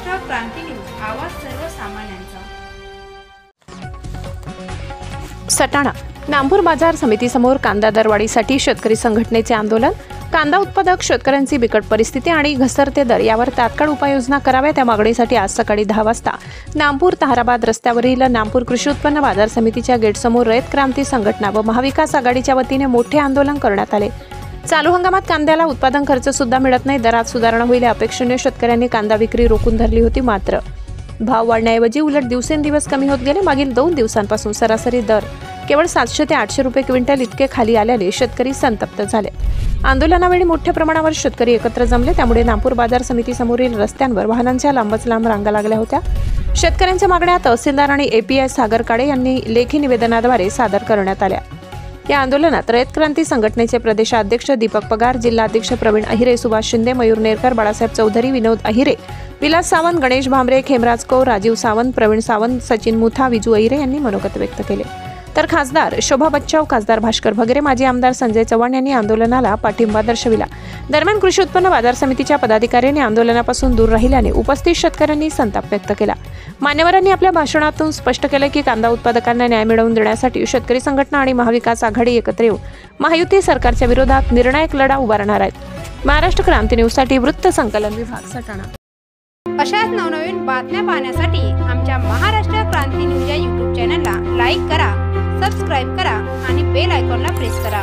महाराष्ट्र क्रांती news, आवाज सर्वसामान्यांचा। सटाणा नामपूर बाजार समितीसमोर कांदा दरवाढीसाठी शेतकरी संघटनेचे आंदोलन। कांदा उत्पादक शेतकऱ्यांची बिकट परिस्थिती आणि घसरते दर यावर तात्काळ उपाययोजना कराव्यात या मागणीसाठी आज सकाळी 10 वाजता नामपूर ताहराबाद रस्त्यावरील नामपूर कृषी उत्पन्न बाजार समितीच्या गेटसमोर रयत क्रांती संघटना व महाविकास आघाडीच्या वतीने मोठे आंदोलन करण्यात आले। चालू हंगामात कांद्याला उत्पादन खर्च सुद्धा मिळत नाही, दरात सुधारणा होईल या अपेक्षेने शेतकऱ्यांनी कांदा विक्री रोखून धरली होती। मात्र भाव वाढण्याऐवजी उलट दिवसेंदिवस कमी होत गेले। मागील 2 दिवसांपासून सरासरी दर केवळ 700 ते 800 रुपये क्विंटल इतके खाली आल्याने शेतकरी संतप्त झाले। आंदोलनावेळी मोठ्या प्रमाणावर शेतकरी एकत्र जमले, त्यामुळे नामपूर बाजार समिती समोरील रस्त्यांवर वाहनांच्या लांबच लांब रांगा लागल्या होत्या। शेतकऱ्यांच्या मागण्या तहसीलदार आणि API सागर काळे यांनी लेखी निवेदनाद्वारे सादर करण्यात आल्या। या आंदोलनात रयत क्रांती संघटनेचे प्रदेशाध्यक्ष दीपक पगार, जिल्हाध्यक्ष प्रवीण अहिरे, सुभाष शिंदे, मयूर नेरकर, बाळासाहेब चौधरी, विनोद अहिरे, विलास सावंत, गणेश भांबरे, खेमराज कौर, राजीव सावंत, प्रवीण सावंत, सचिन मुथा, विजू अहिरे यांनी मनोगत व्यक्त केले। तर खासदार शोभा बच्चाव, खासदार भास्कर भगरे, माजी आमदार संजय चव्हाण यांनी आंदोलनाला पाठिंबा दर्शविला। दरम्यान कृषी उत्पन्न बाजार समितीच्या पदाधिकाऱ्यांनी आंदोलनापासून दूर राहिल्याने उपस्थित शेतकऱ्यांनी संताप व्यक्त केला। मान्यवरांनी आपल्या भाषणातून स्पष्ट केले की कांदा उत्पादकांना न्याय मिळवून देण्यासाठी शेतकरी संघटना आणि महाविकास आघाडी एकत्र येऊन महायुती सरकारच्या विरोधात निर्णायक लढा उभारणार आहेत। महाराष्ट्र क्रांती न्यूजसाठी वृत्त संकलन विभाग, सटाणा। अशाच नवनवीन बातम्या पाहण्यासाठी आमच्या महाराष्ट्र क्रांती न्यूज या YouTube चॅनलला लाईक करा, सबस्क्राइब करा आणि बेल आयकॉनला प्रेस करा।